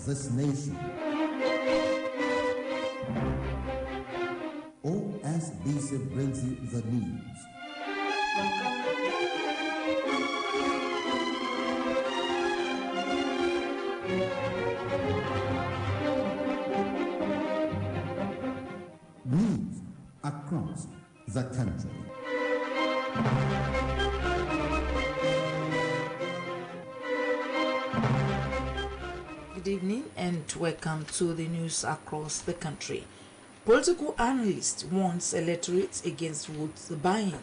this nation. OSBC brings you the news. News across the country. Good evening and welcome to the news across the country. Political analyst warns electorates against vote buying.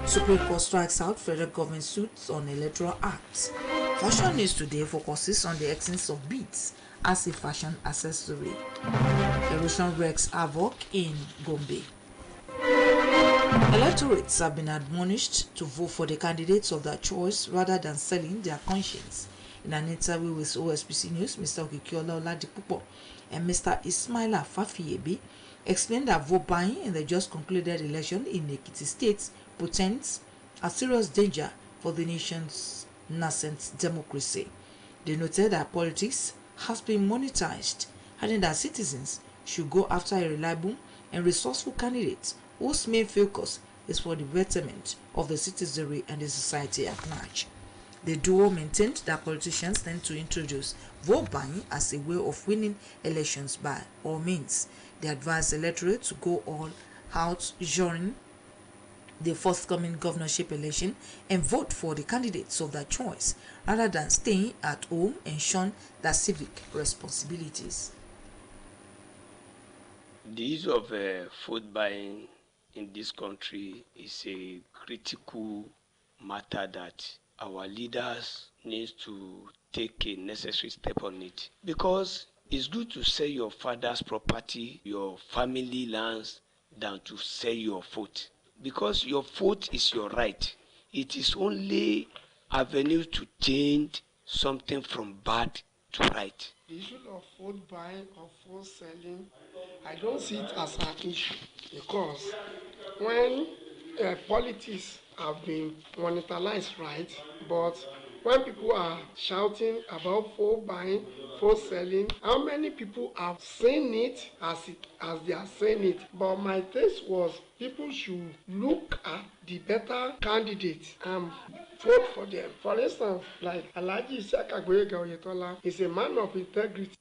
Supreme Court strikes out federal government suits on Electoral Act. Fashion News today focuses on the essence of beads as a fashion accessory. Erosion wreaks havoc in Gombe. Electorates have been admonished to vote for the candidates of their choice rather than selling their conscience. In an interview with OSBC News, Mr. Okikiola Oladipupo and Mr. Ismaila Fafiyebe explained that vote buying in the just concluded election in Ekiti State portends a serious danger for the nation's nascent democracy. They noted that politics has been monetized, adding that citizens should go after a reliable and resourceful candidate whose main focus is for the betterment of the citizenry and the society at large. The duo maintained that politicians tend to introduce vote buying as a way of winning elections by all means. They advised the electorate to go all out during the forthcoming governorship election and vote for the candidates of their choice rather than staying at home and shun their civic responsibilities. The issue of vote buying in this country is a critical matter that our leaders need to take a necessary step on it, because it's good to sell your father's property, your family lands, than to sell your vote, because your vote is your right. It is only avenue to change something from bad to right. The issue of vote buying or vote selling, I don't see it as an issue, because when politics have been monetized, right? But when people are shouting about vote buying, vote selling, how many people have seen it as they are saying it? But my taste was people should look at the better candidates and vote for them. For instance, like Alhaji Isiaka Gboyega Oyetola is a man of integrity.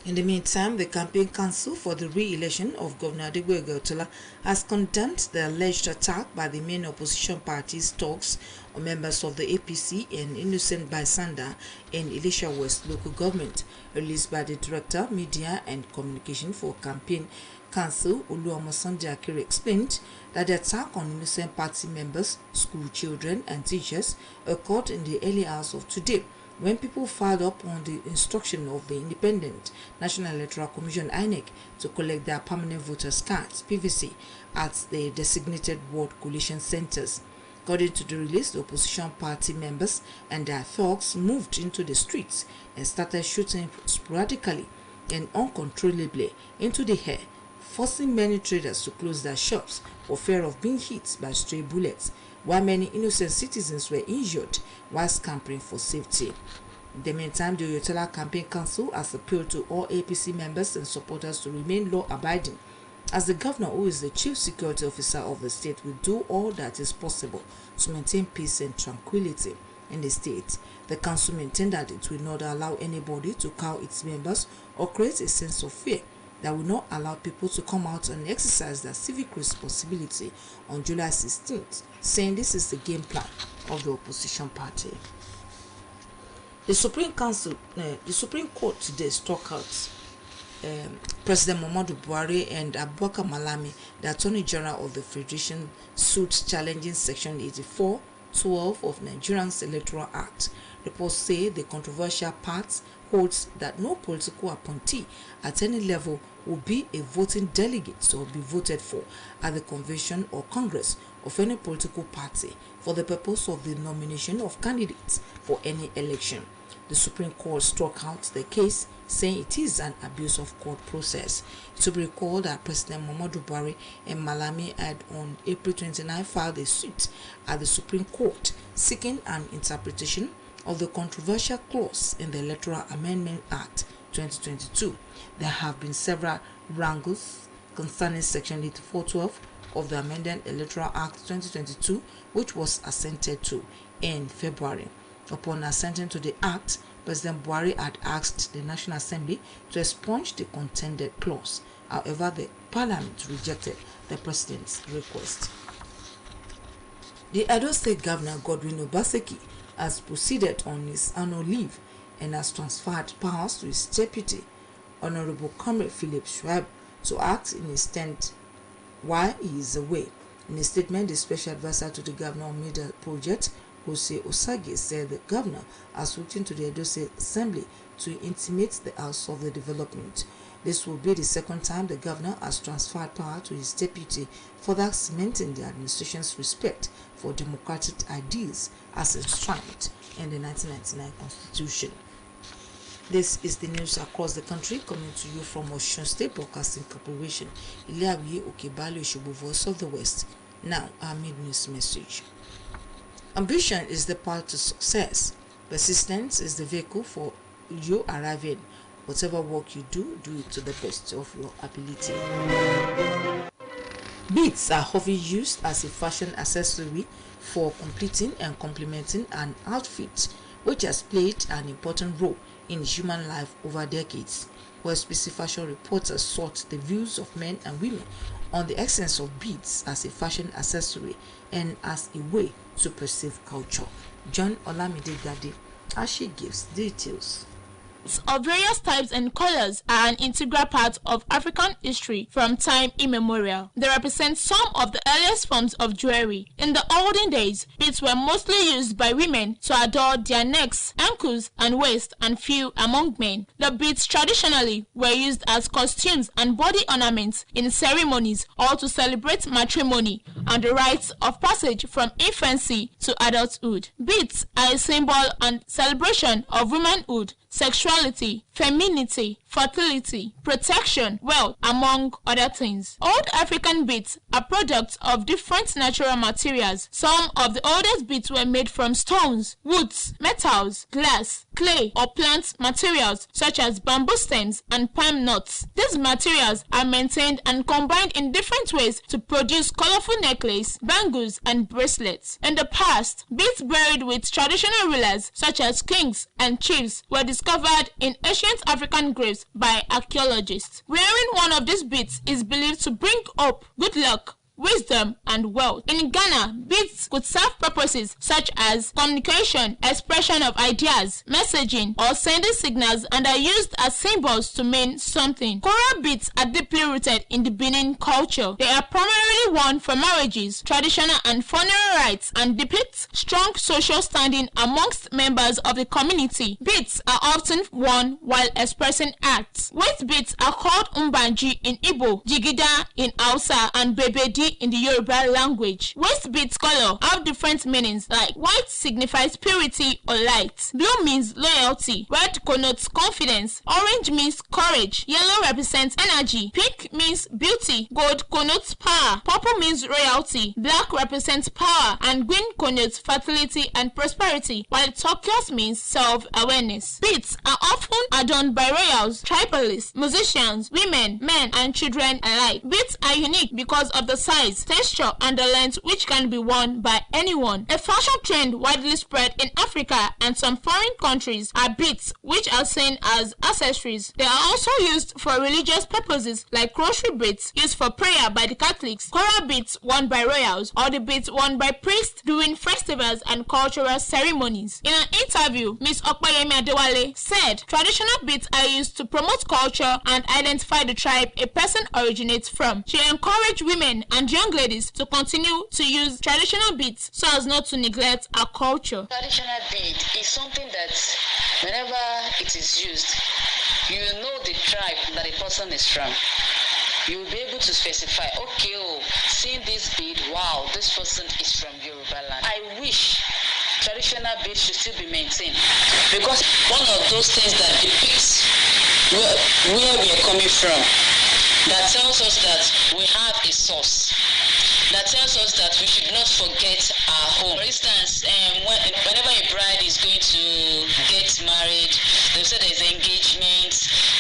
In the meantime, the Campaign Council for the re-election of Governor Adegoke Oyetola has condemned the alleged attack by the main opposition party's talks on members of the APC and Innocent Bysanda in Elisha West local government. Released by the Director, Media and Communication for Campaign Council, Oluwamosunday Akere, explained that the attack on innocent party members, school children and teachers occurred in the early hours of today, when people filed up on the instruction of the Independent National Electoral Commission (INEC) to collect their permanent voters' cards (PVC) at the designated ward collation centers. According to the release, the opposition party members and their thugs moved into the streets and started shooting sporadically and uncontrollably into the air, forcing many traders to close their shops for fear of being hit by stray bullets, while many innocent citizens were injured while scampering for safety. In the meantime, the Oyetola Campaign Council has appealed to all APC members and supporters to remain law-abiding, as the governor, who is the chief security officer of the state, will do all that is possible to maintain peace and tranquility in the state. The council maintained that it will not allow anybody to cow its members or create a sense of fear that will not allow people to come out and exercise their civic responsibility on July 16th, saying this is the game plan of the opposition party. The Supreme Court today struck out President Muhammadu Buhari and Abubakar Malami, the Attorney General of the Federation, suit challenging Section 84(12) of Nigeria's Electoral Act. Reports say the controversial part holds that no political appointee at any level will be a voting delegate or be voted for at the convention or congress of any political party for the purpose of the nomination of candidates for any election. The Supreme Court struck out the case, saying it is an abuse of court process. It will be recalled that President Muhammadu Buhari and Malami had on April 29 filed a suit at the Supreme Court seeking an interpretation of the controversial clause in the Electoral Amendment Act 2022. There have been several wrangles concerning Section 8412 of the Amended Electoral Act 2022, which was assented to in February. Upon assenting to the act, President Buhari had asked the National Assembly to expunge the contended clause. However, the Parliament rejected the President's request. The Edo State Governor Godwin Obaseki has proceeded on his annual leave and has transferred powers to his deputy, Honorable Comrade Philip Schwab, to act in his stead while he is away. In a statement, the special advisor to the governor on media project, Jose Osage, said the governor has written to the Edo State Assembly to intimate the House of the development. This will be the second time the governor has transferred power to his deputy, further cementing the administration's respect for democratic ideals as enshrined in the 1999 Constitution. This is the news across the country, coming to you from Osun State Broadcasting Corporation, Ileawi Okebali Osogbo, Voice of the West. Now, our mid-news message. Ambition is the path to success. Persistence is the vehicle for you arriving. Whatever work you do, do it to the best of your ability. Beads are often used as a fashion accessory for completing and complementing an outfit, which has played an important role in human life over decades. OSBC fashion reporters sought the views of men and women on the essence of beads as a fashion accessory and as a way to perceive culture. John Olamide Gade, as she gives details. Of various types and colors are an integral part of African history from time immemorial. They represent some of the earliest forms of jewelry. In the olden days, beads were mostly used by women to adorn their necks, ankles, and waist, and few among men. The beads traditionally were used as costumes and body ornaments in ceremonies or to celebrate matrimony and the rites of passage from infancy to adulthood. Beads are a symbol and celebration of womanhood, sexuality, femininity, fertility, protection, wealth, among other things. Old African beads are products of different natural materials. Some of the oldest beads were made from stones, woods, metals, glass, clay, or plant materials such as bamboo stems and palm nuts. These materials are maintained and combined in different ways to produce colorful necklaces, bangles, and bracelets. In the past, beads buried with traditional rulers such as kings and chiefs were discovered in ancient African graves by archaeologists. Wearing one of these beads is believed to bring hope, good luck, wisdom, and wealth. In Ghana, beads could serve purposes such as communication, expression of ideas, messaging, or sending signals, and are used as symbols to mean something. Coral beads are deeply rooted in the Benin culture. They are primarily worn for marriages, traditional and funeral rites, and depict strong social standing amongst members of the community. Beads are often worn while expressing acts. Waist beads are called umbanji in Igbo, jigida in Hausa, and bebedi in the Yoruba language. Waist beads color have different meanings, like white signifies purity or light, blue means loyalty, red connotes confidence, orange means courage, yellow represents energy, pink means beauty, gold connotes power, purple means royalty, black represents power, and green connotes fertility and prosperity, while turquoise means self-awareness. Beads are often adorned by royals, tribalists, musicians, women, men, and children alike. Beads are unique because of the size, texture, and the length, which can be worn by anyone. A fashion trend widely spread in Africa and some foreign countries are beads, which are seen as accessories. They are also used for religious purposes, like rosary beads used for prayer by the Catholics, coral beads worn by royals, or the beads worn by priests during festivals and cultural ceremonies. In an interview, Ms. Okpayemi Adewale said traditional beads are used to promote culture and identify the tribe a person originates from. She encouraged women and young ladies to continue to use traditional beads so as not to neglect our culture. Traditional bead is something that whenever it is used, you know the tribe that a person is from. You will be able to specify, okay, seeing this bead, wow, this person is from Yoruba land. I wish traditional bead should still be maintained, because one of those things that depicts where we are coming from, that tells us that we have a source, that tells us that we should not forget our home. For instance, whenever a bride is going to get married, they say there's engagement.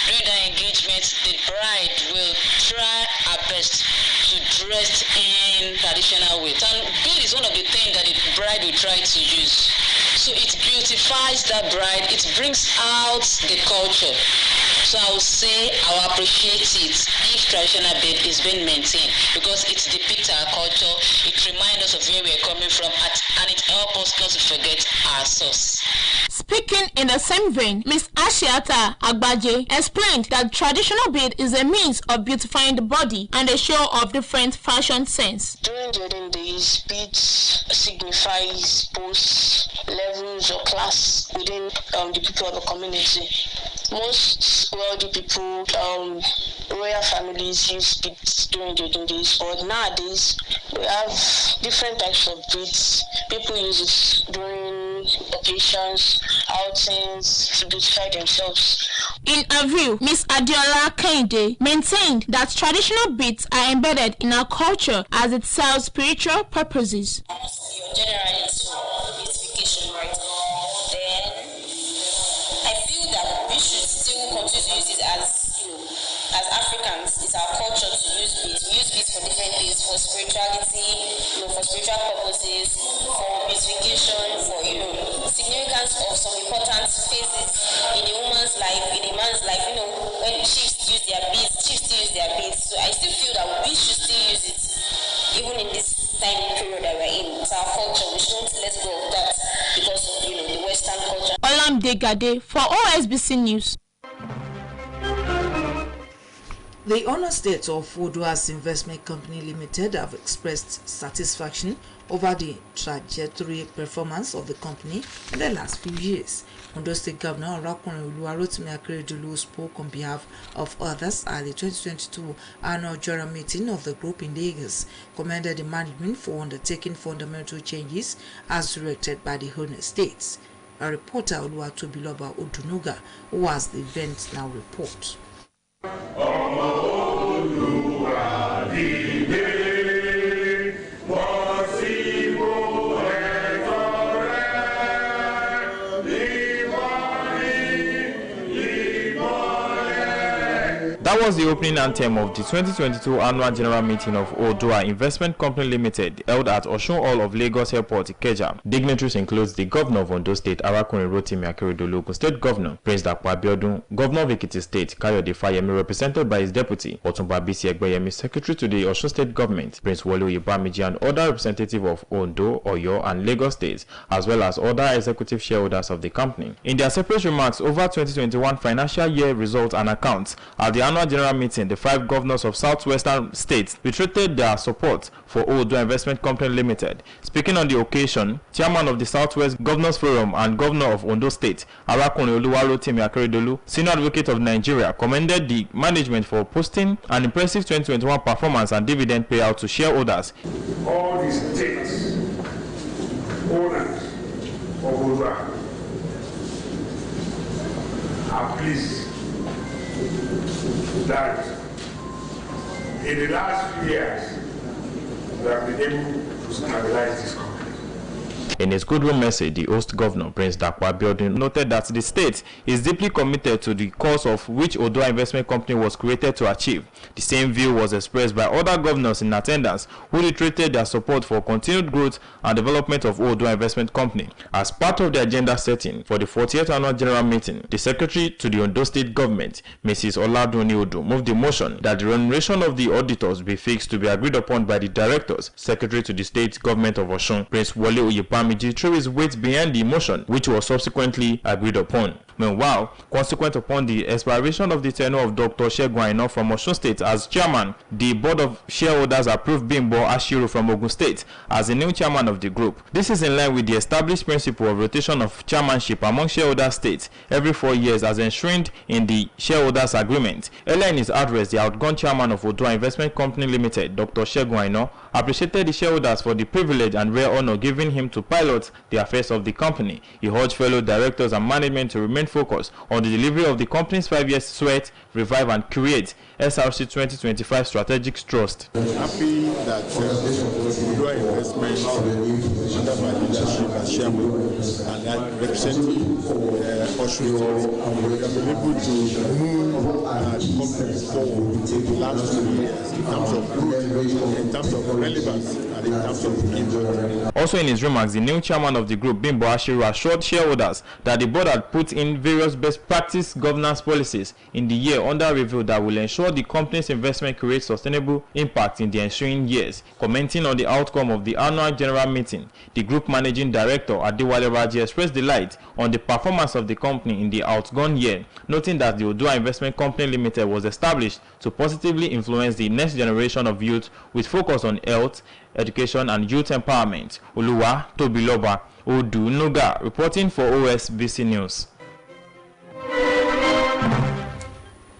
During that engagement, the bride will try her best to dress in traditional way. And bead is one of the things that the bride will try to use. So it beautifies that bride, it brings out the culture. So I would say I will appreciate it if traditional bead is being maintained, because it depicts our culture, it reminds us of where we are coming from, and it helps us not to forget our source. Speaking in the same vein, Ms. Ashiata Agbaje explained that traditional bead is a means of beautifying the body and a show of different fashion sense. During the olden days, beads signifies posts, levels or class within the people of the community. Most wealthy people, royal families use beads during the olden days, but nowadays we have different types of beads. People use it during occasions, outings, to beautify themselves. In a view, Ms. Adiola Kende maintained that traditional beads are embedded in our culture as it serves spiritual purposes. Generally, it's for beautification, right? Then I feel that we should still continue to use it as Africans. It's our culture to use beads. We use beads for different things, for spirituality, for spiritual purposes, for beautification, for significance of some important phases in a woman's life, in a man's life. When chiefs use their beads, So I still feel that we should still use it, even in this time period that we're in. It's our culture. We shouldn't let go of that because of the Western culture. Olamide Gade for OSBC News. The owner state of Odua's Investment Company Limited have expressed satisfaction over the trajectory performance of the company in the last few years. Ondo State Governor Arakunrin Oluwarotimi Akeredolu spoke on behalf of others at the 2022 annual general meeting of the group in Lagos, commended the management for undertaking fundamental changes as directed by the owner states. A reporter Oluwatobiloba Odunuga, who has the event, now reports. That was the opening anthem of the 2022 annual general meeting of Odua Investment Company Limited held at Osun Hall of Lagos Airport, Ikeja. Dignitaries include the Governor of Ondo State, Arakunrin Rotimi Akeredolu, State Governor, Prince Dapo Abiodun, Governor of Ekiti State, Kayode Fayemi, represented by his deputy, Otunba Bisi Egbeyemi, Secretary to the Osun State Government, Prince Wole Oyebamiji, and other representatives of Ondo, Oyo, and Lagos States, as well as other executive shareholders of the company. In their separate remarks over 2021 financial year results and accounts at the annual general meeting, the 5 governors of southwestern states reiterated their support for Odua Investment Company Limited. Speaking on the occasion, Chairman of the Southwest Governors Forum and Governor of Ondo State, Arakunrin Oluwarotimi Akeredolu, Senior Advocate of Nigeria, commended the management for posting an impressive 2021 performance and dividend payout to shareholders. All the states owners of Odua are pleased that in the last few years we have been able to stabilize this company. In his goodwill message, the host governor, Prince Dapo Abiodun, noted that the state is deeply committed to the cause of which Odua Investment Company was created to achieve. The same view was expressed by other governors in attendance, who reiterated their support for continued growth and development of Odua Investment Company. As part of the agenda setting for the 40th annual general meeting, the secretary to the Ondo State government, Mrs. Oladuni Odu, moved the motion that the remuneration of the auditors be fixed to be agreed upon by the directors. Secretary to the state government of Osun, Prince Wole Oyebamiji, threw his weight behind the motion, which was subsequently agreed upon. Meanwhile, consequent upon the expiration of the tenure of Dr. Segun Aina from Osun State as chairman, the board of shareholders approved Bimbo Ashiru from Ogun State as the new chairman of the group. This is in line with the established principle of rotation of chairmanship among shareholder states every 4 years as enshrined in the shareholders agreement. Earlier in his address, the outgone chairman of Odua Investment Company Limited, Dr. Segun Aina, appreciated the shareholders for the privilege and rare honor given him to pilot the affairs of the company. He urged fellow directors and management to remain focused on the delivery of the company's 5-year Sweat, Revive and Create SRC 2025 Strategic Trust. I'm happy that Odua Investment, under my leadership as chairman and representing Osun, have been able to move the company forward in the last 2 years in terms of growth, in terms of relevance, and in terms of impact. Also in his remarks, the new chairman of the group, Bimbo Ashiru, assured shareholders that the board had put in various best practice governance policies in the year under review that will ensure the company's investment creates sustainable impact in the ensuing years. Commenting on the outcome of the annual general meeting, the group managing director, Adewale Raji, expressed delight on the performance of the company in the outgone year, noting that the Odua Investment Company Limited was established to positively influence the next generation of youth with focus on health, education and youth empowerment. Oluwa Tobiloba Odu Nuga reporting for OSBC News.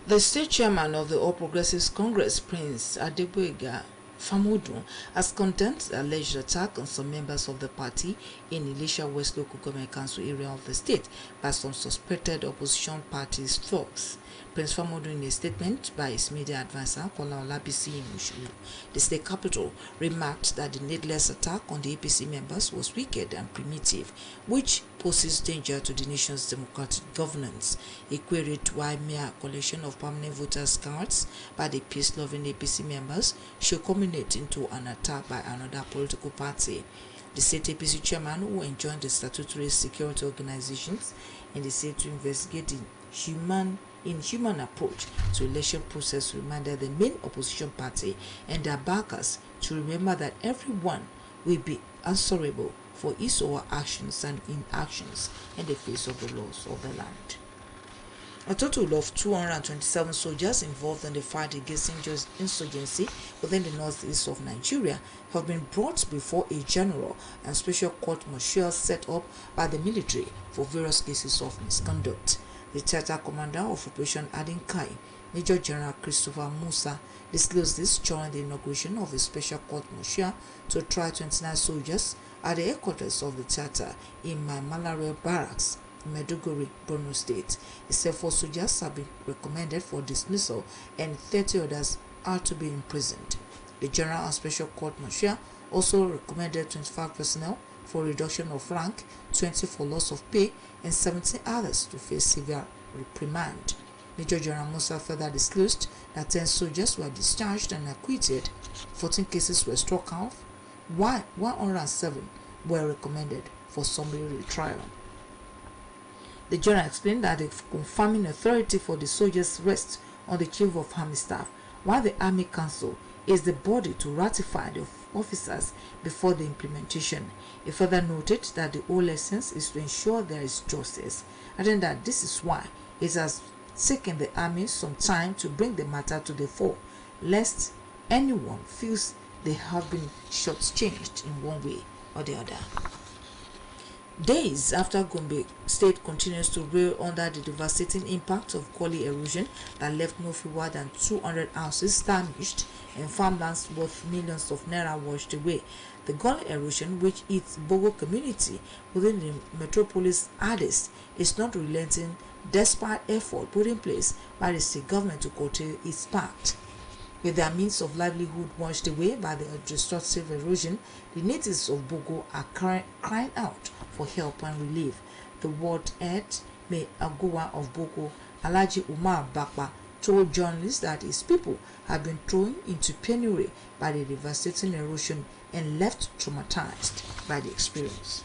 The state chairman of the All Progressives Congress, Prince Adegboyega Famodu, has condemned the alleged attack on some members of the party in Elisha West Local Government Council area of the state by some suspected opposition parties' thugs. Prince Famodu, in a statement by his media advisor, Kola Olabisi in Ushulu, the state capital, remarked that the needless attack on the APC members was wicked and primitive, which poses danger to the nation's democratic governance. He queried why mere collection of permanent voters' cards by the peace-loving APC members should culminate into an attack by another political party. The state APC chairman, who enjoined the statutory security organizations in the state to investigate the inhuman approach to election process, reminded the main opposition party and their backers to remember that everyone will be answerable for his or her actions and inactions in the face of the laws of the land. A total of 227 soldiers involved in the fight against insurgency within the northeast of Nigeria have been brought before a general and special court-martial set up by the military for various cases of misconduct. The theater commander of Operation Adinkai, Major General Christopher Musa, disclosed this during the inauguration of a special court-martial to try 29 soldiers at the headquarters of the theater in Malaria Barracks, Maiduguri, Borno State. He said 4 soldiers have been recommended for dismissal and 30 others are to be imprisoned. The General and Special Court-Martial also recommended 25 personnel for reduction of rank, 20 for loss of pay, and 17 others to face severe reprimand. Major General Musa further disclosed that 10 soldiers were discharged and acquitted, 14 cases were struck off, while 107 were recommended for summary retrial. The general explained that the confirming authority for the soldiers rests on the Chief of Army Staff, while the Army Council is the body to ratify the officers before the implementation. He further noted that the whole essence is to ensure there is justice, adding that this is why it has taken the army some time to bring the matter to the fore, lest anyone feels they have been shortchanged in one way or the other. Days after Gombe State continues to reel under the devastating impact of gully erosion that left no fewer than 200 houses damaged and farmlands worth millions of naira washed away, the gully erosion, which hits Bogo community within the metropolis hardest, is not relenting despite effort put in place by the state government to curtail its pact. With their means of livelihood washed away by the destructive erosion, the natives of Bogo are crying out for help and relief. The ward head, May Agowa of Bogo, Alhaji Umar Bakpa, told journalists that his people have been thrown into penury by the devastating erosion and left traumatized by the experience.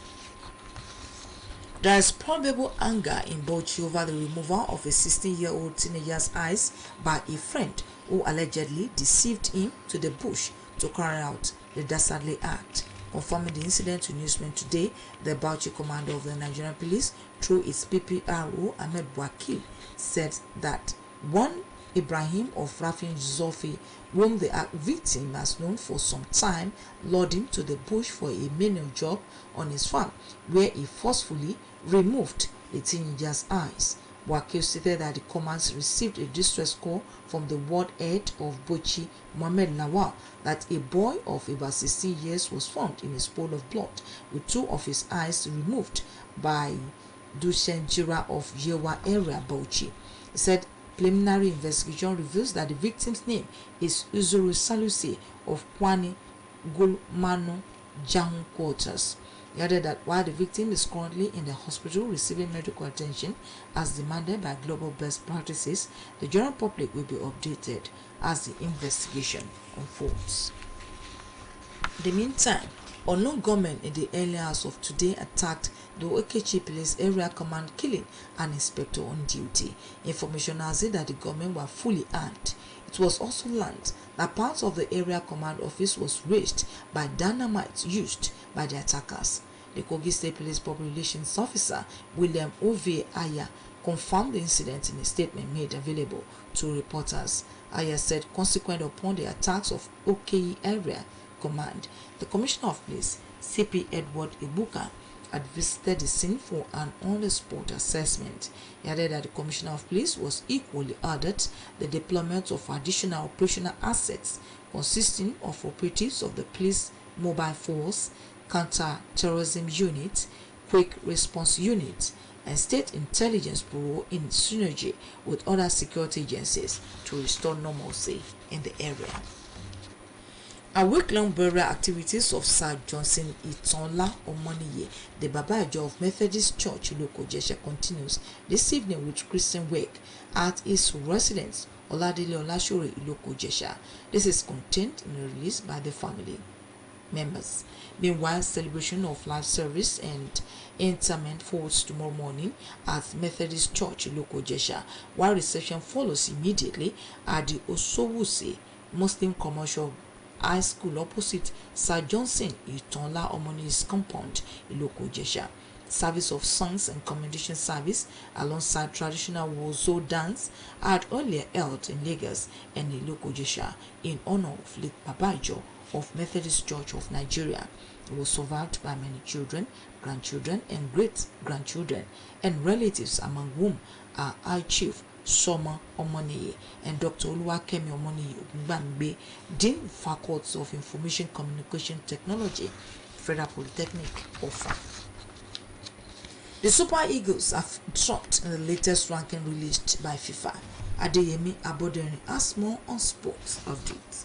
There is probable anger in Bauchi over the removal of a 16-year-old teenager's eyes by a friend who allegedly deceived him to the bush to carry out the dastardly act. Confirming the incident to Newsman today, the Bauchi commander of the Nigerian police through its PPRO, Ahmed Wakil, said that one Ibrahim of Rafin Zofi, whom the victim has known for some time, lured him to the bush for a menial job on his farm, where he forcefully removed the teenager's eyes. Wakil stated that the commands received a distress call from the ward head of Bochi, Mohamed Lawal, that a boy of about 16 years was found in a pool of blood with 2 of his eyes removed by Dushenjira of Yewa area, Bochi. He said preliminary investigation reveals that the victim's name is Uzuru Salusi of Kwani Gulmanu Jahun quarters. He added that while the victim is currently in the hospital receiving medical attention as demanded by global best practices, the general public will be updated as the investigation unfolds. In the meantime, unknown gunmen in the early hours of today attacked the Okechi Police Area Command, killing an inspector on duty. Information has it that the gunmen were fully armed. It was also learned that part of the area command office was raised by dynamite used by the attackers. The Kogi State Police Public Relations Officer William Ove Aya confirmed the incident in a statement made available to reporters. Aya said, consequent upon the attacks of Okeyi Area Command, the Commissioner of Police, CP Edward Ibuka, had visited the scene for an on-the-spot assessment. He added that the Commissioner of Police was equally ordered the deployment of additional operational assets consisting of operatives of the Police Mobile Force, Counter-Terrorism Unit, Quick Response Unit, and State Intelligence Bureau in synergy with other security agencies to restore normalcy in the area. A week-long burial activities of Sir Johnson Itonla Omoniye, the Babajo of Methodist Church, Ilokojesha, continues this evening with Christian wake at his residence, Oladile Olashore, Ilokojesha. This is contained in a release by the family members. Meanwhile, celebration of life service and interment holds tomorrow morning at Methodist Church, Ilokojesha, while reception follows immediately at the Osowuse Muslim Commercial High School opposite Sir Johnson Itonla Omoni's compound, Ilokojesha. Service of songs and commendation service alongside traditional Wozo dance had earlier held in Lagos and Ilokojesha in honor of late Babajo of Methodist Church of Nigeria. He was survived by many children, grandchildren, and great-grandchildren, and relatives, among whom are High Chief Soma Omoniye and Dr. Oluwakemi Omoniye Ogungbamigbe, Dean Faculty of Information Communication Technology, Federal Polytechnic, Ofa. The Super Eagles have dropped in the latest ranking released by FIFA. Adeyemi Abodeni has more on sports updates.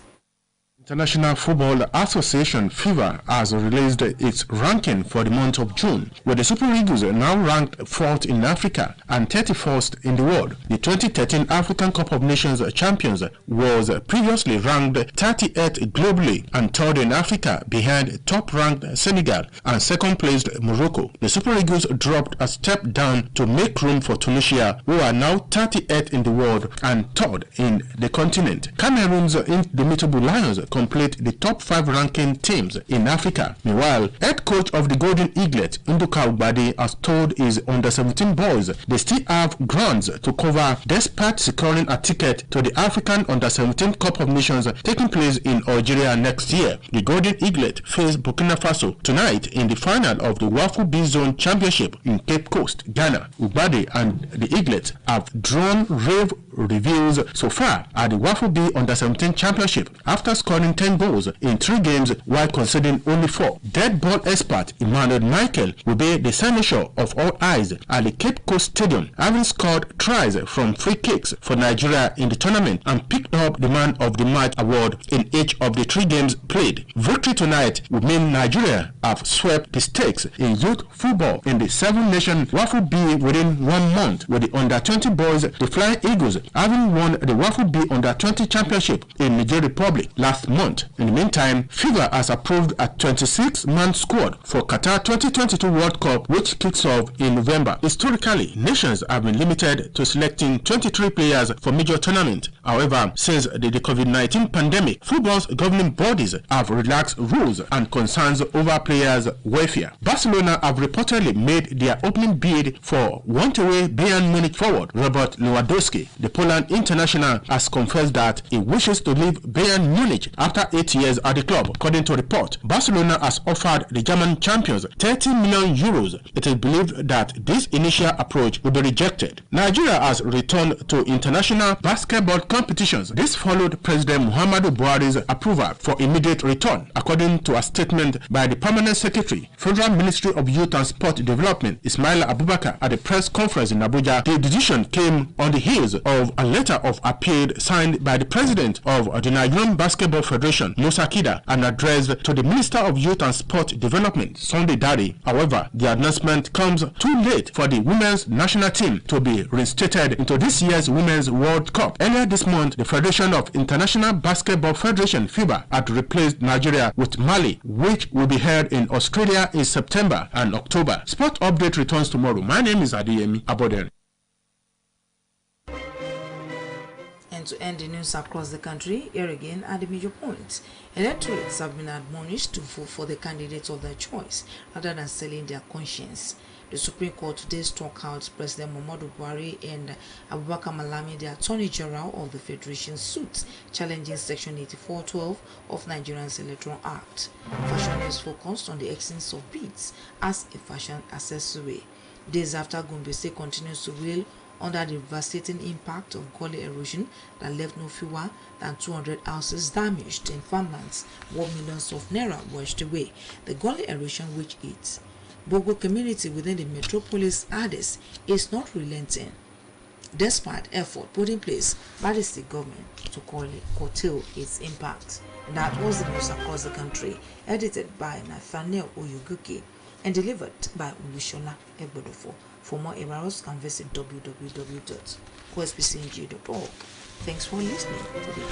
International Football Association (FIFA) has released its ranking for the month of June, where the Super Eagles are now ranked 4th in Africa and 31st in the world. The 2013 African Cup of Nations champions was previously ranked 38th globally and 3rd in Africa, behind top-ranked Senegal and second-placed Morocco. The Super Eagles dropped a step down to make room for Tunisia, who are now 38th in the world and 3rd in the continent. Cameroon's Indomitable Lions complete the top 5 ranking teams in Africa. Meanwhile, head coach of the Golden Eaglet, Nduka Ugbade, has told his under-17 boys they still have grounds to cover despite securing a ticket to the African Under-17 Cup of Nations taking place in Algeria next year. The Golden Eaglet face Burkina Faso tonight in the final of the Wafu B Zone Championship in Cape Coast, Ghana. Ugbade and the Eaglet have drawn rave reviews so far at the Wafu B Under-17 Championship after scoring 10 goals in 3 games while conceding only 4. Dead ball expert Emmanuel Michael will be the signature of all eyes at the Cape Coast Stadium, having scored tries from free kicks for Nigeria in the tournament and picked up the Man of the Match award in each of the 3 games played. Victory tonight would mean Nigeria have swept the stakes in youth football in the 7-nation Wafu B within 1 month, with the Under-20 boys, the Flying Eagles, having won the Wafu B Under-20 Championship in Niger Republic last month. In the meantime, FIFA has approved a 26-man squad for Qatar 2022 World Cup, which kicks off in November. Historically, nations have been limited to selecting 23 players for major tournaments. However, since the COVID-19 pandemic, football's governing bodies have relaxed rules and concerns over players' welfare. Barcelona have reportedly made their opening bid for want-away Bayern Munich forward Robert Lewandowski. The Poland international has confessed that he wishes to leave Bayern Munich after 8 years at the club. According to report, Barcelona has offered the German champions 30 million euros. It is believed that this initial approach will be rejected. Nigeria has returned to international basketball competitions. This followed President Muhammadu Buhari's approval for immediate return. According to a statement by the Permanent Secretary, Federal Ministry of Youth and Sport Development, Ismail Abubakar, at a press conference in Abuja, the decision came on the heels of a letter of appeal signed by the President of the Nigerian Basketball Federation, Musa Kida, and addressed to the Minister of Youth and Sport Development, Sunday Dari. However, the announcement comes too late for the women's national team to be reinstated into this year's Women's World Cup. Earlier this month, the Federation of International Basketball Federation, FIBA, had replaced Nigeria with Mali, which will be held in Australia in September and October. Sport Update returns tomorrow. My name is Adeyemi Aboden. And to end the news across the country, here again are the major points. Electorates have been admonished to vote for the candidates of their choice rather than selling their conscience. The Supreme Court today struck out President Muhammadu Buhari and Abubakar Malami, the Attorney General of the Federation, suit challenging Section 84(12) of Nigeria's Electoral Act. Fashion is focused on the exchange of beads as a fashion accessory. Days after Gombe State continues to reel under the devastating impact of gully erosion that left no fewer than 200 houses damaged in farmlands, while millions of naira washed away. The gully erosion, which hits Bogo community within the metropolis Ades, is not relenting, despite effort put in place by the state government to curtail its impact. That was the news across the country, edited by Nathaniel Oyuguki and delivered by Ulushola Egbodofo. For more errors, can visit www.osbcng.org. Thanks for listening today.